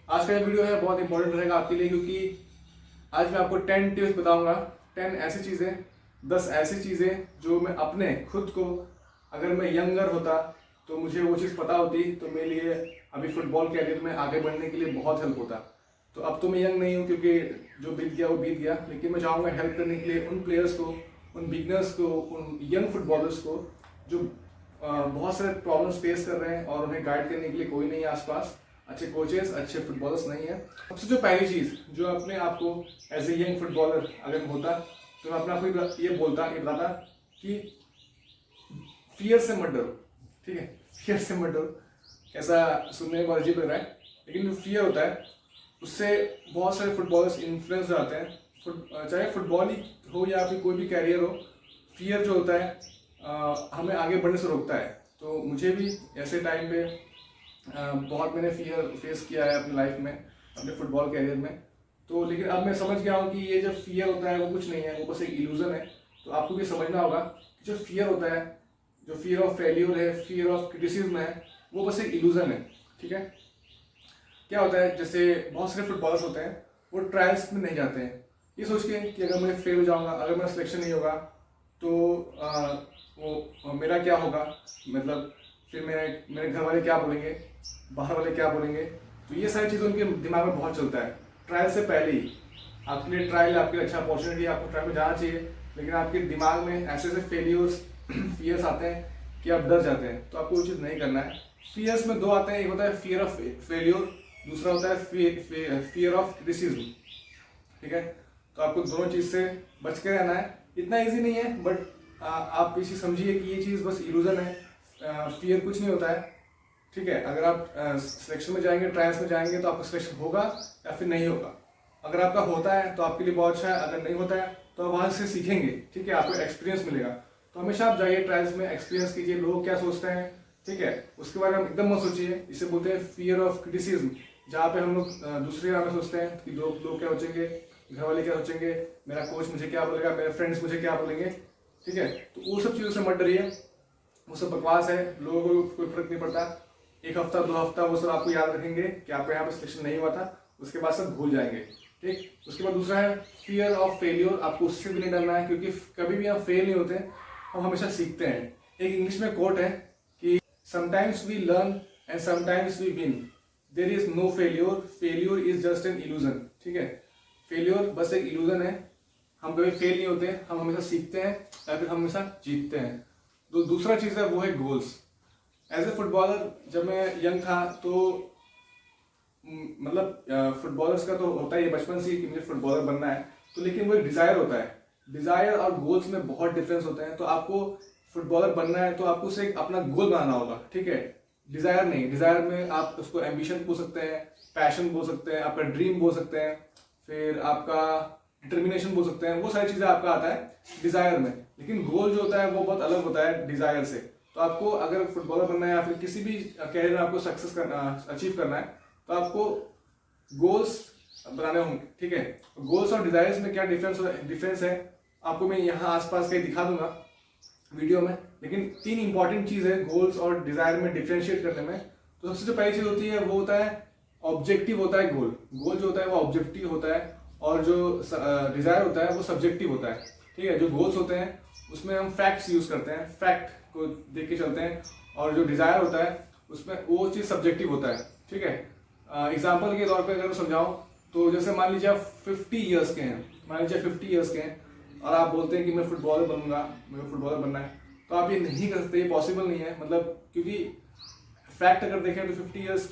आज का ये वीडियो है बहुत इंपॉर्टेंट रहेगा आपके लिए, क्योंकि आज मैं आपको 10 टिप्स बताऊंगा। 10 ऐसी चीज़ें, 10 ऐसी चीज़ें जो मैं अपने खुद को, अगर मैं यंगर होता तो मुझे वो चीज़ पता होती तो मेरे लिए अभी फुटबॉल कैरियर में आगे बढ़ने के लिए बहुत हेल्प होता। तो अब तो मैं यंग नहीं हूँ, क्योंकि जो बीत गया वो बीत गया, लेकिन मैं चाहूँगा हेल्प करने के लिए उन प्लेयर्स को, उन बिगनर्स को, उन यंग फुटबॉलर्स को जो बहुत सारे प्रॉब्लम्स फेस कर रहे हैं और उन्हें गाइड करने के लिए कोई नहीं है आसपास, अच्छे कोचेस, अच्छे फुटबॉलर्स नहीं है। सबसे जो पहली चीज़ जो अपने आप को एज ए यंग फुटबॉलर अगर होता तो मैं अपने आप को ये बताता कि फियर से मत डरो। ठीक है, फियर से मत डरो। कैसा सुनने में बहुत अजीब लग रहा है, लेकिन जो फियर होता है उससे बहुत सारे फुटबॉलर्स इन्फ्लुएंस हो जाते हैं। चाहे फुटबॉल ही हो या फिर कोई भी कैरियर हो, फियर जो होता है हमें आगे बढ़ने से रोकता है। तो मुझे भी ऐसे टाइम पे बहुत मैंने फियर फेस किया है अपनी लाइफ में, अपने फुटबॉल कैरियर में। तो लेकिन अब मैं समझ गया हूँ कि ये जो फियर होता है वो कुछ नहीं है, वो बस एक इल्यूजन है। तो आपको भी समझना होगा कि जो फियर होता है, जो फियर ऑफ फेल्यूर है, फियर ऑफ क्रिटिसिज्म है, वो बस एक इल्यूजन है। ठीक है, क्या होता है, जैसे बहुत सारे फुटबॉलर्स होते हैं वो ट्रायल्स में नहीं जाते हैं ये सोच के कि अगर मैं फेल हो जाऊँगा, अगर मेरा सिलेक्शन नहीं होगा तो वो मेरा क्या होगा, मतलब फिर मेरे घर वाले क्या बोलेंगे, बाहर वाले क्या बोलेंगे। तो ये सारी चीज़ें उनके दिमाग में बहुत चलता है ट्रायल से पहले ही। आपके लिए ट्रायल, आपके लिए अच्छा अपॉर्चुनिटी, आपको ट्रायल में जाना चाहिए, लेकिन आपके दिमाग में ऐसे ऐसे फेलियर्स, फियर्स आते हैं कि आप डर जाते हैं। तो आपको वो चीज़ नहीं करना है। फियर्स में दो आते हैं, एक होता है फियर ऑफ फेलियर, दूसरा होता है फियर ऑफ क्रिटिसिज्म। ठीक है, तो आपको दोनों चीज़ से बच के रहना है। इतना इजी नहीं है, बट आप ये चीज़ समझिए कि ये चीज़ बस इल्यूजन है। फियर कुछ नहीं होता है। ठीक है, अगर आप सिलेक्शन में जाएंगे, ट्रायल्स में जाएंगे, तो आपका सिलेक्शन होगा या फिर नहीं होगा। अगर आपका होता है तो आपके लिए बहुत अच्छा है, अगर नहीं होता है तो आप वहाँ से सीखेंगे। ठीक है, आपको एक्सपीरियंस मिलेगा। तो हमेशा आप जाइए ट्रायल्स में, एक्सपीरियंस कीजिए लोग क्या सोचते हैं। ठीक है, उसके बारे में एकदम मत सोचिए। इसे बोलते हैं फियर ऑफ क्रिटिसिज्म, जहाँ पे हम लोग दूसरे बारे में सोचते हैं कि लोग क्या सोचेंगे, घर वाले क्या सोचेंगे, मेरा कोच मुझे क्या बोलेगा, मेरे फ्रेंड्स मुझे क्या बोलेंगे। ठीक है, तो वो सब चीज़ों से मत डरिए, वो सब बकवास है, लोगों को कोई फर्क नहीं पड़ता। एक हफ्ता 2 हफ्ता वो सब आपको याद रखेंगे कि आपका यहाँ पे सिलेक्शन नहीं हुआ था, उसके बाद सब भूल जाएंगे। ठीक, उसके बाद दूसरा है फियर ऑफ फेल्योर। आपको उससे भी नहीं डरना है, क्योंकि कभी भी हम फेल नहीं होते, हम हमेशा सीखते हैं। एक इंग्लिश में कोट है कि sometimes we learn and sometimes we win, there is no failure, failure is just an illusion. ठीक है, फेल्योर बस एक इल्यूजन है। हम कभी फेल नहीं होते, हम हमेशा सीखते हैं या फिर हम हमेशा जीतते हैं। तो दूसरा चीज़ है वो है गोल्स। एज ए फुटबॉलर जब मैं यंग था तो मतलब फुटबॉलर्स का तो होता ही है बचपन से कि मुझे फुटबॉलर बनना है, तो लेकिन वो एक डिज़ायर होता है। डिज़ायर और गोल्स में बहुत डिफरेंस होते हैं। तो आपको फुटबॉलर बनना है तो आपको उसे एक अपना गोल बनाना होगा। ठीक है, डिज़ायर नहीं। डिज़ायर में आप उसको एम्बिशन बोल सकते हैं, पैशन बोल सकते हैं, आपका ड्रीम बोल सकते हैं, फिर आपका डिटर्मिनेशन बोल सकते हैं। वो सारी चीज़ें आपका आता है डिज़ायर में। लेकिन गोल जो होता है वो बहुत अलग होता है डिज़ायर से। तो आपको अगर फुटबॉलर बनना है या फिर किसी भी कैरियर में आपको सक्सेस करना, अचीव करना है, तो आपको गोल्स बनाने होंगे। ठीक है, गोल्स और डिजायर्स में क्या डिफरेंस है आपको मैं यहाँ आसपास कहीं दिखा दूंगा वीडियो में। लेकिन 3 इंपॉर्टेंट चीज़ है गोल्स और डिजायर में डिफ्रेंशिएट करने में। तो सबसे जो पहली चीज़ होती है वो होता है ऑब्जेक्टिव होता है गोल। गोल जो होता है वो ऑब्जेक्टिव होता है, और जो डिजायर होता है वो सब्जेक्टिव होता है। ठीक है, जो गोल्स होते हैं उसमें हम फैक्ट्स यूज करते हैं, फैक्ट को देख के चलते हैं, और जो डिजायर होता है उसमें वो चीज़ सब्जेक्टिव होता है। ठीक है, एग्जाम्पल के तौर पे अगर मैं समझाऊं तो जैसे मान लीजिए आप 50 ईयर्स के हैं, मान लीजिए 50 ईयर्स के हैं और आप बोलते हैं कि मैं फुटबॉलर बनूंगा, मेरे फुटबॉलर बनना है, तो आप ये नहीं कर सकते, ये पॉसिबल नहीं है। मतलब क्योंकि फैक्ट अगर देखें तो 50 ईयर्स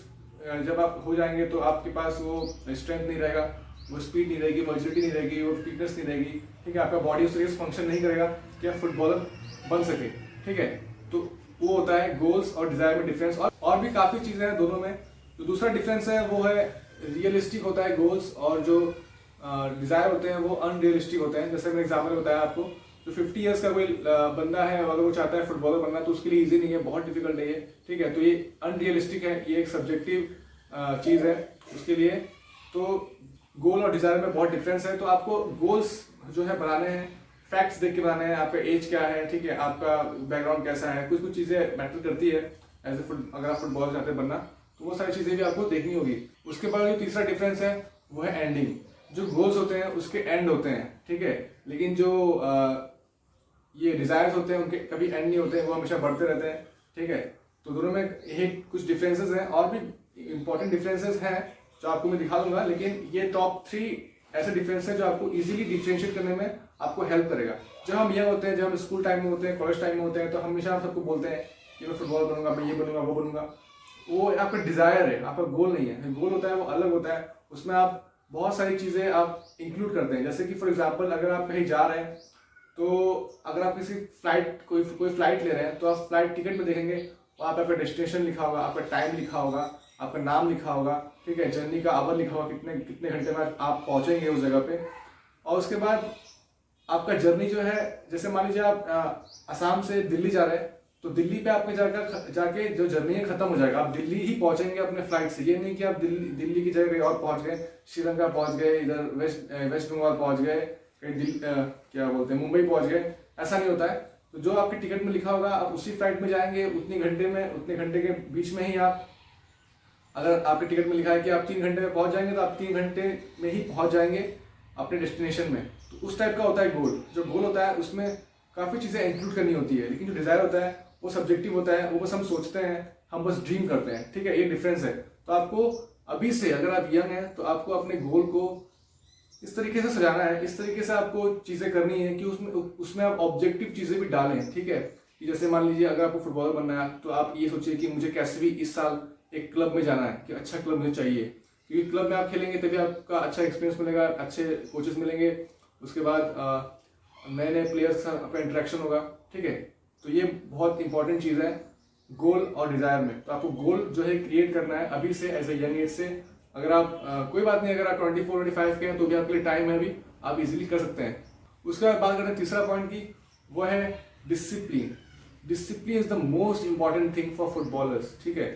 जब आप हो जाएंगे तो आपके पास वो स्ट्रेंथ नहीं रहेगा, वो स्पीड नहीं रहेगी, मोबिलिटी नहीं रहेगी, वो फिटनेस नहीं रहेगी। ठीक है, आपका बॉडी उस तरीके से फंक्शन नहीं करेगा कि आप फुटबॉलर बन सके। ठीक है, तो वो होता है गोल्स और डिजायर में डिफरेंस। और भी काफ़ी चीज़ें हैं दोनों में। तो दूसरा डिफरेंस है वो है रियलिस्टिक होता है गोल्स, और जो डिज़ायर होते हैं वो अनरियलिस्टिक होते हैं। जैसे मैंने एग्जाम्पल में बताया आपको, जो 50 ईयर्स का कोई बंदा है अगर वो चाहता है फुटबॉलर बनना तो उसके लिए इजी नहीं है, बहुत डिफिकल्ट है ये। ठीक है, तो ये अनरियलिस्टिक है, ये एक सब्जेक्टिव चीज़ है उसके लिए। तो गोल और डिज़ायर में बहुत डिफरेंस है। तो आपको गोल्स जो है बनाने हैं, फैक्ट्स देख के बनाने हैं, आपका एज क्या है, ठीक है, आपका बैकग्राउंड कैसा है, कुछ कुछ चीज़ें मैटर करती है एज ए अगर आप फुटबॉलर चाहते हैं बनना। तो वो सारी चीज़ें भी आपको देखनी होगी। उसके बाद जो तीसरा डिफरेंस है वो है एंडिंग। जो गोल्स होते हैं उसके एंड होते हैं, ठीक है, लेकिन जो ये डिज़ायर्स होते हैं उनके कभी एंड नहीं होते हैं, वो हमेशा बढ़ते रहते हैं, ठीक है। तो दोनों में यही कुछ डिफरेंसेस हैं, और भी इंपॉर्टेंट डिफरेंसेस हैं जो आपको मैं दिखा दूंगा, लेकिन ये टॉप 3 ऐसे डिफरेंस है जो आपको इजीली डिफरेंशिएट करने में आपको हेल्प करेगा। जब हम यंग होते हैं, जब हम स्कूल टाइम में होते हैं, कॉलेज टाइम में होते हैं, तो हमेशा हम सबको बोलते हैं कि मैं फुटबॉल बनूंगा, मैं ये बनूंगा, वो बनूंगा। वो आपका डिजायर है, आपका गोल नहीं है। गोल होता है वो अलग होता है, उसमें आप बहुत सारी चीज़ें आप इंक्लूड करते हैं। जैसे कि फॉर एग्जाम्पल अगर आप कहीं जा रहे हैं, तो अगर आप किसी फ्लाइट कोई फ्लाइट ले रहे हैं, तो आप फ्लाइट टिकट में देखेंगे, वहाँ पे आपका डेस्टिनेशन लिखा होगा, आपका टाइम लिखा होगा, आपका नाम लिखा होगा, ठीक है, जर्नी का आवर लिखा होगा, कितने कितने घंटे में आप पहुँचेंगे उस जगह पे। और उसके बाद आपका जर्नी जो है, जैसे मान लीजिए आप असम से दिल्ली जा रहे हैं, तो दिल्ली पे आपके जाके जो जर्नी है खत्म हो जाएगा, आप दिल्ली ही पहुंचेंगे अपने फ्लाइट से। ये नहीं कि आप दिल्ली की जगह कहीं और पहुंच गए, श्रीलंका पहुंच गए, इधर वेस्ट बंगाल पहुंच गए, कहीं क्या बोलते हैं मुंबई पहुंच गए, ऐसा नहीं होता है। तो जो आपके टिकट में लिखा होगा आप उसी फ्लाइट में जाएंगे, उतने घंटे के बीच में ही आप, अगर आपके टिकट में लिखा है कि आप 3 घंटे में पहुंच जाएंगे, तो आप 3 घंटे में ही पहुंच जाएंगे अपने डेस्टिनेशन में। तो उस टाइप का होता है गोल। जो गोल होता है उसमें काफ़ी चीज़ें इंक्लूड करनी होती है, लेकिन जो डिज़ायर होता है वो सब्जेक्टिव होता है, वो बस हम सोचते हैं, हम बस ड्रीम करते हैं, ठीक है, ये डिफरेंस है। तो आपको अभी से, अगर आप यंग हैं, तो आपको अपने गोल को इस तरीके से सजाना है, इस तरीके से आपको चीज़ें करनी है कि उसमें आप ऑब्जेक्टिव चीज़ें भी डालें, ठीक है। कि जैसे मान लीजिए अगर आपको फुटबॉलर बनना है, तो आप ये सोचिए कि मुझे कैसे भी इस साल एक क्लब में जाना है, कि अच्छा क्लब मुझे चाहिए, क्योंकि क्लब में आप खेलेंगे तभी आपका अच्छा एक्सपीरियंस मिलेगा, अच्छे कोचेस मिलेंगे, उसके बाद नए नए प्लेयर्स का आपका इंटरेक्शन होगा, ठीक है। तो ये बहुत इंपॉर्टेंट चीज़ है गोल और डिज़ायर में। तो आपको गोल जो है क्रिएट करना है अभी से, एज ए यंग एज से। अगर आप कोई बात नहीं, अगर आप 24-25 के हैं तो भी आपके लिए टाइम है, अभी आप इजीली कर सकते हैं। उसके बाद बात करते हैं तीसरा पॉइंट की, वो है discipline. Discipline is the most important thing for footballers, ठीक है।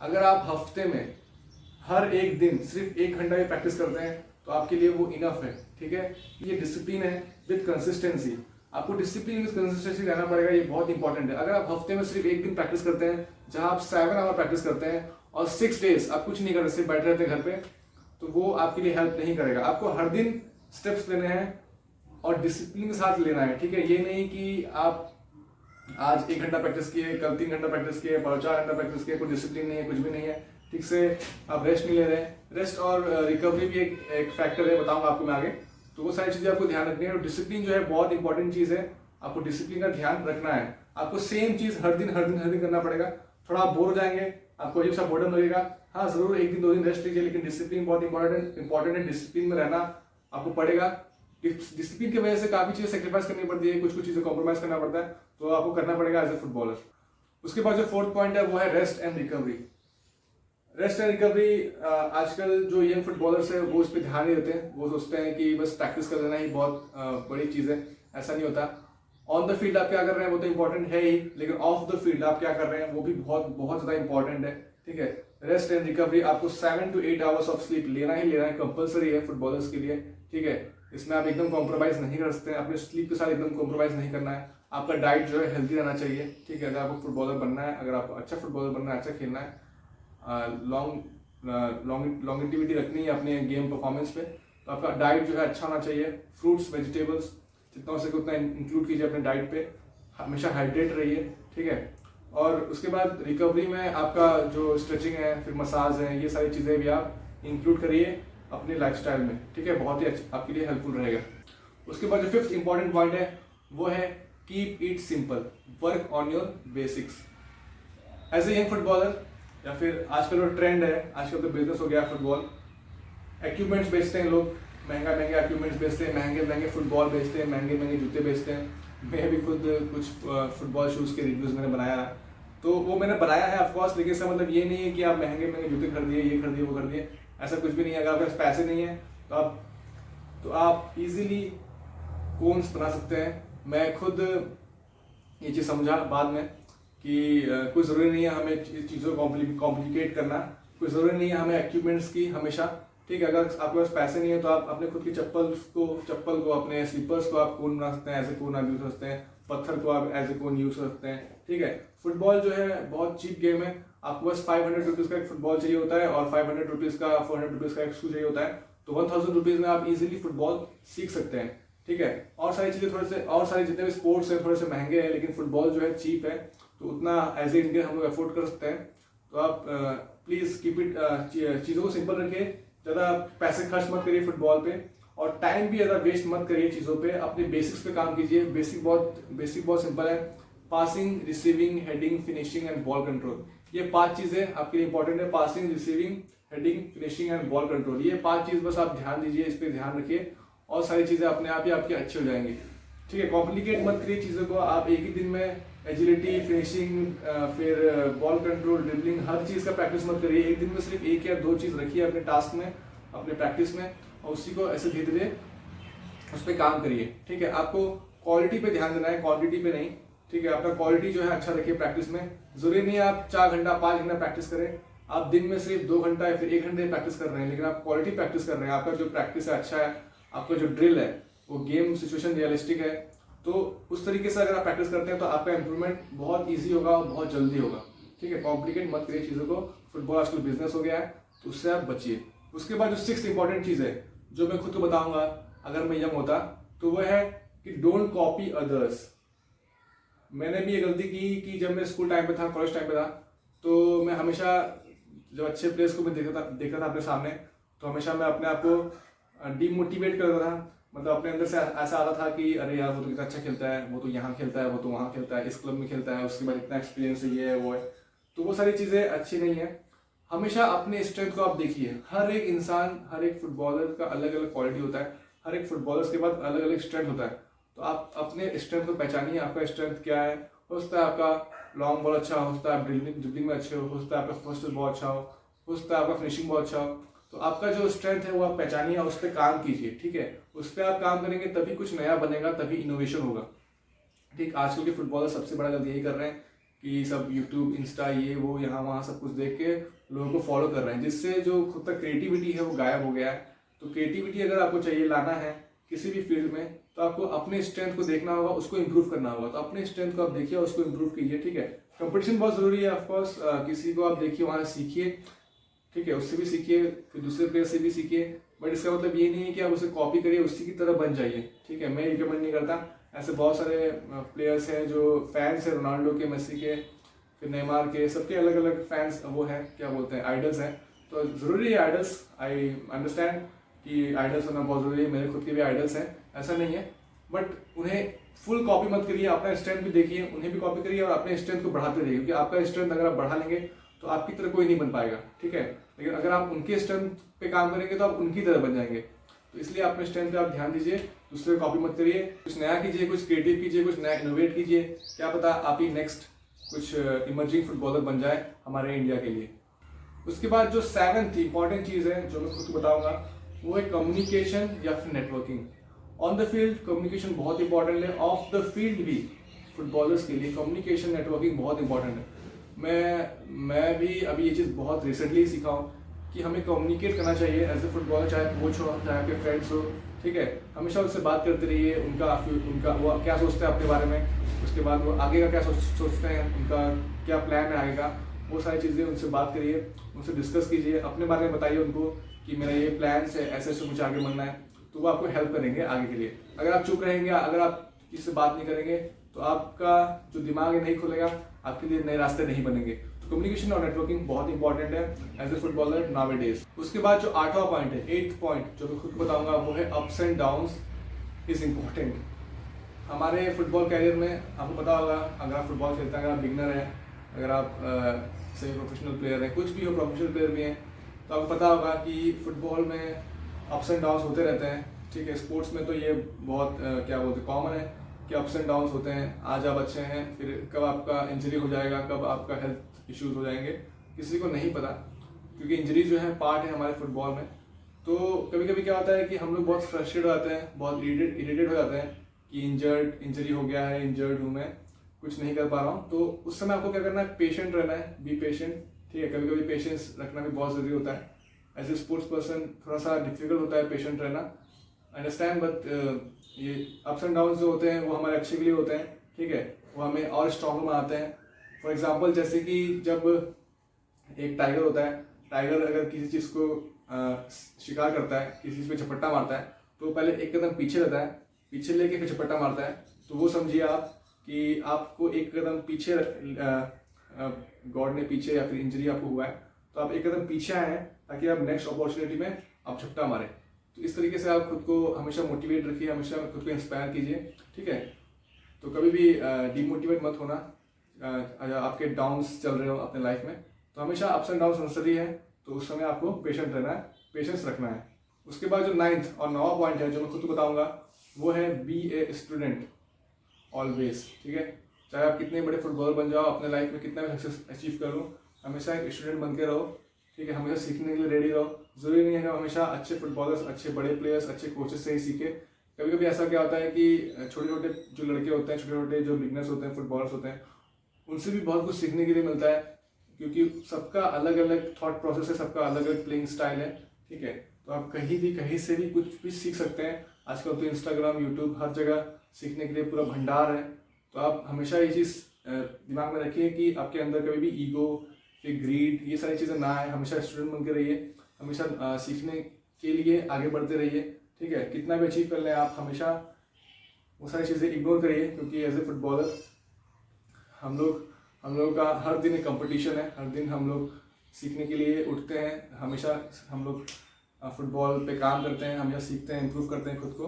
अगर आप हफ्ते में हर एक दिन सिर्फ 1 घंटा भी प्रैक्टिस करते हैं, तो आपके लिए वो इनफ है, ठीक है। ये डिसिप्लिन है विद कंसिस्टेंसी। आपको डिसिप्लिन विद कंसिस्टेंसी रहना पड़ेगा, ये बहुत इंपॉर्टेंट है। अगर आप हफ्ते में सिर्फ 1 दिन प्रैक्टिस करते हैं, जहां आप 7 आवर प्रैक्टिस करते हैं, और 6 डेज आप कुछ नहीं करते, सिर्फ बैठे रहते हैं घर पे, तो वो आपके लिए हेल्प नहीं करेगा। आपको हर दिन स्टेप्स लेने हैं और डिसिप्लिन के साथ लेना है, ठीक है। ये नहीं कि आप आज 1 घंटा प्रैक्टिस किए, कल 3 घंटा प्रैक्टिस किए, 4 घंटा प्रैक्टिस किए, कोई डिसिप्लिन नहीं है, कुछ भी नहीं है, ठीक से आप रेस्ट नहीं ले रहे हैं। रेस्ट और रिकवरी भी एक फैक्टर है, बताऊंगा आपको मैं आगे। तो वो सारी चीज़ें आपको ध्यान रखनी है। और डिसिप्लिन जो है बहुत इंपॉर्टेंट चीज़ है, आपको डिसिप्लिन का ध्यान रखना है। आपको सेम चीज़ हर दिन करना पड़ेगा, थोड़ा आप बोर हो जाएंगे, आपको अजीब सा बोर्डम लगेगा। हाँ जरूर 1 दिन 2 दिन रेस्ट लीजिए, लेकिन डिसिप्लिन बहुत इंपॉर्टेंट है। डिसिप्लिन में रहना आपको पड़ेगा। डिसिप्लिन की वजह से काफ़ी चीज़ें सेक्रीफाइस करनी पड़ती है, कुछ चीज़ें कॉम्प्रोमाइज़ करना पड़ता है, तो आपको करना पड़ेगा एज ए फुटबॉलर। उसके बाद जो 4th पॉइंट है वो है rest and recovery. Rest and recovery, आजकल जो यंग फुटबॉलर्स है वो उस पर ध्यान नहीं देते हैं। वो सोचते हैं कि बस प्रैक्टिस कर लेना ही बहुत बड़ी चीज़ है, ऐसा नहीं होता। ऑन द फील्ड आप क्या कर रहे हैं वो तो इंपॉर्टेंट है ही, लेकिन ऑफ द फील्ड आप क्या कर रहे हैं वो भी बहुत बहुत ज़्यादा इंपॉर्टेंट है, ठीक है। रेस्ट एंड रिकवरी, आपको 7 to 8 आवर्स ऑफ स्लीप लेना ही लेना है, कंपलसरी है फुटबॉलर्स के लिए, ठीक है। इसमें आप एकदम कॉम्प्रोमाइज़ नहीं कर सकते हैं, अपने स्लीप के साथ एकदम कॉम्प्रोमाइज़ नहीं करना है। आपका डाइट जो है हेल्थी रहना चाहिए, ठीक है। अगर आपको फुटबॉलर बनना है, अगर आपको अच्छा फुटबॉलर बनना है, अच्छा खेलना है, लॉन्गिटिविटी रखनी है अपने गेम परफॉर्मेंस पे, तो आपका डाइट जो है अच्छा होना चाहिए। फ्रूट्स वेजिटेबल्स जितना हो सके उतना इंक्लूड कीजिए अपने डाइट पे, हमेशा हाइड्रेट रहिए, ठीक है। और उसके बाद रिकवरी में आपका जो स्ट्रेचिंग है, फिर मसाज है, ये सारी चीज़ें भी आप इंक्लूड करिए अपने लाइफस्टाइल में, ठीक है। बहुत ही आपके लिए हेल्पफुल रहेगा। उसके बाद जो 5th इंपॉर्टेंट पॉइंट है वो है keep it simple, work on your basics. As a young footballer, या फिर आजकल जो ट्रेंड है, आजकल तो बिजनेस हो गया फुटबॉल, इक्विपमेंट्स बेचते हैं लोग, महंगे इक्विपमेंट्स बेचते हैं, महंगे फुटबॉल बेचते हैं, महंगे जूते बेचते हैं। मैं भी खुद कुछ फुटबॉल शूज़ के रिव्यूज़ मैंने बनाया है, तो वो मैंने बनाया है ऑफकोर्स, लेकिन इसका मतलब ये नहीं है कि आप महंगे जूते खरीदिए, ये खरीदिए, वो खरीदिए, ऐसा कुछ भी नहीं है। अगर आपके पास पैसे नहीं है तो आप इजीली कोन्स बना सकते हैं। मैं खुद ये चीज़ समझा बाद में कि कोई ज़रूरी नहीं है हमें चीज़ों को कॉम्प्लिकेट करना, कोई ज़रूरी नहीं है हमें इक्विपमेंट्स की हमेशा, ठीक है। अगर आपके पास पैसे नहीं है तो आप अपने खुद की चप्पल को अपने स्लीपर्स को आप कोन बना सकते हैं, एज ए कोन यूज़ कर सकते हैं, पत्थर को आप एज ए कोन यूज़ कर सकते हैं, ठीक है। फुटबॉल जो है बहुत चीप गेम है, आपको बस 500 रुपीज़ का एक फुटबॉल चाहिए होता है और 500 रुपीज़ का 400 रुपीज़ का एक शू चाहिए होता है, तो 1000 रुपीज़ में आप इजीली फुटबॉल सीख सकते हैं। ठीक है, और सारी चीज़ें थोड़े से, और सारे जितने भी स्पोर्ट्स हैं थोड़े से महंगे हैं, लेकिन फुटबॉल जो है चीप है, तो उतना एज ए इंडियन हम लोग अफोर्ड कर सकते हैं। तो आप प्लीज़ कीप इट, चीज़ों को सिंपल रखिए, ज़्यादा पैसे खर्च मत करिए फुटबॉल पे, और टाइम भी ज़्यादा वेस्ट मत करिए चीज़ों पे, अपने बेसिक्स पे काम कीजिए। बेसिक बहुत सिंपल है, passing, receiving, heading, finishing and ball control. ये 5 चीज़ें आपके लिए इंपॉर्टेंट है, passing, receiving, heading, finishing and ball control. ये 5 चीज़ बस आप ध्यान दीजिए, इस पर ध्यान रखिए और सारी चीज़ें अपने आप ही आपकी अच्छी हो जाएंगी। ठीक है, कॉम्प्लिकेट मत करिए चीज़ों को, आप एक ही दिन में एजिलिटी, फिनिशिंग, फिर बॉल कंट्रोल, ड्रिबलिंग, हर चीज़ का प्रैक्टिस मत करिए। एक दिन में सिर्फ 1 या 2 चीज़ रखिए अपने टास्क में, अपने प्रैक्टिस में, और उसी को ऐसे धीरे धीरे उस पर काम करिए। ठीक है, आपको क्वालिटी पे ध्यान देना है, क्वांटिटी पे नहीं। ठीक है, आपका क्वालिटी जो है अच्छा रखिए प्रैक्टिस में। जरूरी नहीं है आप 4 घंटा 5 घंटा प्रैक्टिस करें, आप दिन में सिर्फ 2 घंटा या फिर 1 घंटे प्रैक्टिस कर रहे हैं, लेकिन आप क्वालिटी प्रैक्टिस कर रहे हैं, आपका जो प्रैक्टिस है अच्छा है, आपका जो ड्रिल है वो गेम सिचुएशन रियलिस्टिक है, तो उस तरीके से अगर आप प्रैक्टिस करते हैं तो आपका इंप्रूवमेंट बहुत ईजी होगा और बहुत जल्दी होगा। ठीक है, कॉम्प्लिकेट मत करिए चीज़ों को, फुटबॉल आजकल बिजनेस हो गया है, तो उससे आप बचिए। उसके बाद जो 6th इंपॉर्टेंट चीज़ है जो मैं खुद को बताऊंगा अगर मैं यंग होता, तो वो है कि डोंट कॉपी अदर्स। मैंने भी ये गलती की कि जब मैं स्कूल टाइम पे था, कॉलेज टाइम पे था, तो मैं हमेशा जब अच्छे प्लेयर्स को मैं देखता था अपने सामने, तो हमेशा मैं अपने आप को डीमोटिवेट करता था। मतलब अपने अंदर से ऐसा आता था कि अरे यार वो तो कितना अच्छा खेलता है, वो तो यहाँ खेलता है, वो तो वहाँ खेलता है, इस क्लब में खेलता है, उसके बाद इतना एक्सपीरियंस है, ये है वो है। तो वो सारी चीज़ें अच्छी नहीं है। हमेशा अपने स्ट्रेंथ को आप देखिए। हर एक इंसान, हर एक फुटबॉलर का अलग अलग क्वालिटी होता है, हर एक फुटबॉलर्स के पास अलग अलग स्ट्रेंथ होता है। तो आप अपने स्ट्रेंथ को पहचानिए, आपका स्ट्रेंथ क्या है। हो सकता है आपका लॉन्ग बॉल अच्छा हो सकता है, आप ड्रिबलिंग में अच्छे हो सकता है आपका फर्स्ट बॉल अच्छा हो सकता है आपका फिनिशिंग बहुत अच्छा हो। तो आपका जो स्ट्रेंथ है वो आप पहचानिए और उस पर काम कीजिए। ठीक है, उस पर आप काम करेंगे तभी कुछ नया बनेगा, तभी इनोवेशन होगा। ठीक, आजकल के फुटबॉलर सबसे बड़ा गलती यही कर रहे हैं कि सब यूट्यूब, इंस्टा, ये वो, यहाँ वहाँ सब कुछ देख के लोगों को फॉलो कर रहे हैं, जिससे जो खुद का क्रिएटिविटी है वो गायब हो गया है। तो क्रिएटिविटी अगर आपको चाहिए लाना है किसी भी फील्ड में, तो आपको अपने स्ट्रेंथ को देखना होगा, उसको इम्प्रूव करना होगा। तो अपने स्ट्रेंथ को आप देखिए, उसको इम्प्रूव कीजिए। ठीक है, कंपटीशन बहुत जरूरी है ऑफकोर्स, किसी को आप देखिए, वहाँ सीखिए। ठीक है, उससे भी सीखिए, फिर दूसरे प्लेयर से भी सीखिए, बट इसका मतलब ये नहीं है कि आप उसे कॉपी करिए, उसी की तरह बन जाइए। ठीक है, मैं रिकमेंड नहीं करता। ऐसे बहुत सारे प्लेयर्स हैं जो फैंस हैं रोनाल्डो के, मेसी के, फिर नेमार के, सबके अलग अलग फैंस वो हैं, क्या बोलते हैं, आइडल्स हैं। तो जरूरी है आइडल्स, आई अंडरस्टैंड कि आइडल्स होना बहुत जरूरी है, मेरे खुद के भी आइडल्स हैं, ऐसा नहीं है, बट उन्हें फुल कॉपी मत करिए, अपना स्ट्रेंथ भी देखिए, उन्हें भी कॉपी करिए और अपने स्ट्रेंथ को बढ़ाते रहिए, क्योंकि आपका स्ट्रेंथ अगर आप बढ़ा लेंगे तो आपकी तरह कोई नहीं बन पाएगा। ठीक है, लेकिन अगर आप उनके स्ट्रेंथ पे काम करेंगे तो आप उनकी तरह बन जाएंगे। तो इसलिए अपने स्ट्रेंथ पे आप ध्यान दीजिए, दूसरे को कॉपी मत करिए, कुछ नया कीजिए, कुछ क्रिएटिव कीजिए, कुछ नया इनोवेट कीजिए। क्या पता आप ही नेक्स्ट कुछ इमर्जिंग फुटबॉलर बन जाए हमारे इंडिया के लिए। उसके बाद जो 7th इंपॉर्टेंट चीज़ है जो मैं खुद को बताऊंगा, वो है कम्युनिकेशन या फिर networking. On the field communication बहुत इंपॉर्टेंट है, ऑफ द फील्ड भी फुटबॉलर्स के लिए कम्युनिकेशन, नेटवर्किंग बहुत इंपॉर्टेंट है। मैं भी अभी ये चीज़ बहुत रिसेंटली सीखा हूँ कि हमें कम्युनिकेट करना चाहिए एज ए फुटबॉलर, चाहे कोच हो, चाहे आपके फ्रेंड्स हो। ठीक है, हमेशा उनसे बात करते रहिए, उनका वो क्या सोचते हैं अपने बारे में, उसके बाद वो आगे का क्या सोचते हैं, उनका क्या प्लान है आगे का, वो सारी चीज़ें उनसे बात करिए, उनसे डिस्कस कीजिए, अपने बारे में बताइए उनको कि मेरा ये प्लान्स है, ऐसे ऐसे मुझे आगे बढ़ना है, तो वो आपको हेल्प करेंगे आगे के लिए। अगर आप चुप रहेंगे, अगर आप किसी से बात नहीं करेंगे, तो आपका जो दिमाग है नहीं खुलेगा, आपके लिए नए रास्ते नहीं बनेंगे। तो कम्युनिकेशन और नेटवर्किंग बहुत इंपॉर्टेंट है एज ए फुटबॉलर नाउअडेज। उसके बाद जो 8वां पॉइंट है, 8th पॉइंट जो मैं खुद बताऊंगा, वो है ups and downs is important. हमारे फुटबॉल कैरियर में आपको पता होगा, अगर आप फुटबॉल खेलते हैं, अगर आप बिगनर हैं, अगर आप से प्रोफेशनल प्लेयर हैं, कुछ भी हो, प्रोफेशनल प्लेयर भी हैं, तो आपको पता होगा कि फुटबॉल में अप्स एंड डाउन्स होते रहते हैं। ठीक है, स्पोर्ट्स में तो ये बहुत क्या बोलते हैं, कॉमन है कि अप्स एंड डाउन्स होते हैं। आज आप अच्छे हैं, फिर कब आपका इंजरी हो जाएगा, कब आपका हेल्थ इश्यूज हो जाएंगे, किसी को नहीं पता, क्योंकि इंजरी जो है पार्ट है हमारे फुटबॉल में। तो कभी कभी क्या होता है कि हम लोग बहुत फ्रस्ट्रेट हो जाते हैं, बहुत इरिटेट हो जाते हैं कि इंजरी हो गया है, इंजर्ड हूँ मैं, कुछ नहीं कर पा रहा हूँ। तो उस समय आपको क्या करना है, पेशेंट रहना है, बी पेशेंट। ठीक है, कभी कभी पेशेंस रखना भी बहुत ज़रूरी होता है। एज ए स्पोर्ट्स पर्सन थोड़ा सा डिफिकल्ट होता है पेशेंट रहना, अंडरस्टैंड, बट ये अप्स एंड डाउन जो होते हैं वो हमारे अच्छे के लिए होते हैं। ठीक है, वो हमें और स्ट्रॉन्ग बनाते हैं। फॉर एग्जांपल जैसे कि जब एक टाइगर होता है, टाइगर अगर किसी चीज़ को शिकार करता है, किसी चीज़ पे झपट्टा मारता है, तो पहले एक कदम पीछे रहता है, पीछे लेके फिर झपट्टा मारता है। तो वो समझिए आप कि आपको एक कदम पीछे गॉड ने पीछे या फिर इंजरी आपको हुआ है, तो आप एक कदम पीछे आए हैं ताकि आप नेक्स्ट अपॉर्चुनिटी में आप झपट्टा मारें। तो इस तरीके से आप खुद को हमेशा मोटिवेट रखिए, हमेशा खुद को इंस्पायर कीजिए, ठीक है। तो कभी भी डिमोटिवेट मत होना। आपके डाउन्स चल रहे हो अपने लाइफ में, तो हमेशा अप्स एंड डाउन्स नेसेसरी है, तो उस समय आपको पेशेंट रहना है, पेशेंस रखना है। उसके बाद जो 9th और 9वां पॉइंट है जो मैं खुद को बताऊंगा, वो है बी ए स्टूडेंट ऑलवेज, ठीक है। चाहे आप कितने बड़े फुटबॉलर बन जाओ, अपने लाइफ में कितना भी सक्सेस अचीव कर लो, हमेशा एक स्टूडेंट बन के रहो, ठीक है। हमेशा सीखने के लिए रेडी रहो। जरूरी नहीं है कि हमेशा अच्छे फुटबॉलर्स, अच्छे बड़े प्लेयर्स, अच्छे कोचेस से ही सीखे। कभी कभी ऐसा क्या होता है कि छोटे छोटे जो लड़के होते हैं, छोटे छोटे जो बिगनर्स होते हैं, फुटबॉलर्स होते हैं, उनसे भी बहुत कुछ सीखने के लिए मिलता है, क्योंकि सबका अलग अलग थॉट प्रोसेस है, सबका अलग अलग प्लेइंग स्टाइल है, ठीक है। तो आप कहीं भी कहीं से भी कुछ भी सीख सकते हैं। आजकल तो इंस्टाग्राम, यूट्यूब, हर जगह सीखने के लिए पूरा भंडार है। तो आप हमेशा ये चीज़ दिमाग में रखिए कि आपके अंदर कभी भी ईगो, फिर ग्रीड, ये सारी चीज़ें ना आए। हमेशा स्टूडेंट बन के रहिए, हमेशा सीखने के लिए आगे बढ़ते रहिए, ठीक है। कितना भी अचीव कर लें आप, हमेशा वो सारी चीज़ें इग्नोर करिए, क्योंकि एज ए फुटबॉलर हम लोगों का हर दिन एक कंपटीशन है। हर दिन हम लोग सीखने के लिए उठते हैं, हमेशा हम लोग फुटबॉल पे काम करते हैं, हमेशा सीखते हैं, इम्प्रूव करते हैं खुद को।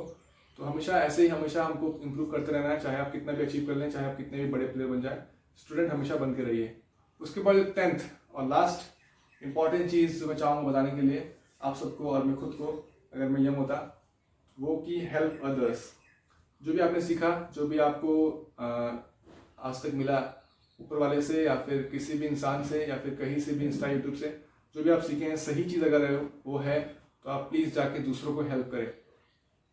तो हमेशा ऐसे ही हमेशा हमको इम्प्रूव करते रहना है, चाहे आप कितना भी अचीव कर लें, चाहे आप कितने भी बड़े प्लेयर बन जाए, स्टूडेंट हमेशा बन के रहिए। उसके बाद 10th और लास्ट इंपॉर्टेंट चीज़ जो मैं चाहूँगा बताने के लिए आप सबको और मैं खुद को, अगर मैं यंग होता, वो कि हेल्प अदर्स। जो भी आपने सीखा, जो भी आपको आज तक मिला ऊपर वाले से या फिर किसी भी इंसान से या फिर कहीं से भी, इंस्टा, यूट्यूब से, जो भी आप सीखे हैं, सही चीज़ अगर वो है तो आप प्लीज़ जाके दूसरों को हेल्प करें।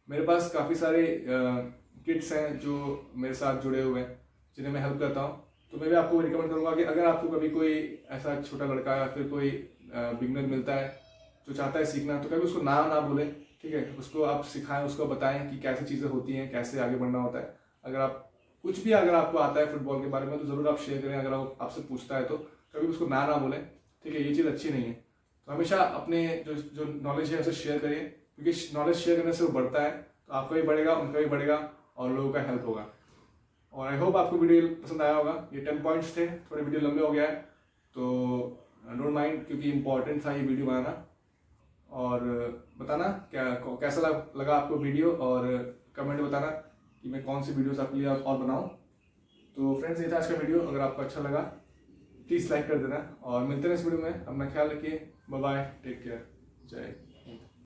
मेरे पास काफ़ी सारे किड्स हैं जो मेरे साथ जुड़े हुए हैं, जिन्हें मैं हेल्प करता हूँ। तो मैं भी आपको रिकमेंड करूँगा कि अगर आपको कभी कोई ऐसा छोटा लड़का या फिर कोई बिगनर मिलता है जो चाहता है सीखना, तो कभी उसको ना बोलें, ठीक है। उसको आप सिखाएं, उसको बताएं कि कैसे चीज़ें होती हैं, कैसे आगे बढ़ना होता है। अगर आप कुछ भी अगर आपको आता है फुटबॉल के बारे में, तो ज़रूर आप शेयर करें। अगर आपसे पूछता है तो कभी उसको ना बोलें, ठीक है। ये चीज़ अच्छी नहीं है। तो हमेशा अपने जो नॉलेज है उसे शेयर करिए, क्योंकि नॉलेज शेयर करने से वो बढ़ता है, तो आपका भी बढ़ेगा, उनका भी बढ़ेगा और लोगों का हेल्प होगा। और आई होप आपको वीडियो पसंद आया होगा। ये 10 पॉइंट्स थे, थोड़े वीडियो लंबे हो गया है, तो डोंट माइंड, क्योंकि इंपॉर्टेंट था ये वीडियो बनाना। और बताना कैसा लगा आपको वीडियो, और कमेंट बताना कि मैं कौन सी वीडियोस आपके लिए और बनाऊं। तो फ्रेंड्स, ये था आज का वीडियो। अगर आपको अच्छा लगा प्लीज़ लाइक कर देना, और मिलते हैं इस वीडियो में। अपना ख्याल रखिए, बाय बाय, टेक केयर, जय।